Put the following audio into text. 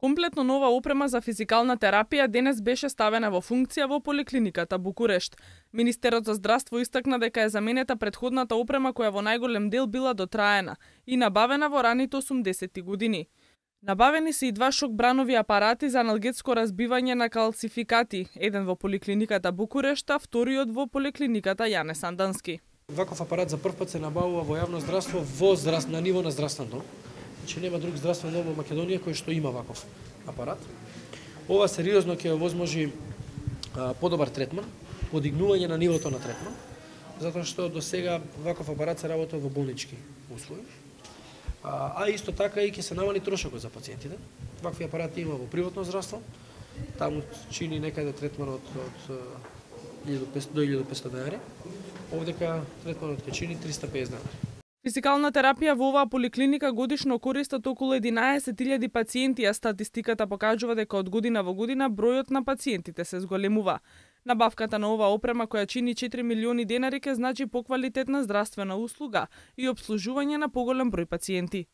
Комплетно нова опрема за физикална терапија денес беше ставена во функција во поликлиниката Букурешт. Министерот за здравство истакна дека е заменета претходната опрема која во најголем дел била дотраена и набавена во раните 80-ти години. Набавени се и два шок-бранови апарати за аналгетско разбивање на калцификати, еден во поликлиниката Букурешта, вториот во поликлиниката Јане Сандански. Ваков апарат за прв пат се набавува во јавно здравство на ниво на здравствен дом. Значи нема друг здравствен дом во Македонија кој што има ваков апарат. Ова сериозно ќе овозможи подобар третман, подигнување на нивото на третман, затоа што до сега ваков апарат се работел во болнички услови. А исто така и ќе се намали трошокот за пациентите. Вакви апарати има во приватно здравство. Таму чини некаде третманот од 1500 до 1500 денари. Овдека третманот ќе чини 350 денари. Физикална терапија во оваа поликлиника годишно користат околу 11.000 пациенти, а статистиката покажува дека од година во година бројот на пациентите се зголемува. Набавката на оваа опрема која чини 4 милиони денари ќе значи поквалитетна здравствена услуга и опслужување на поголем број пациенти.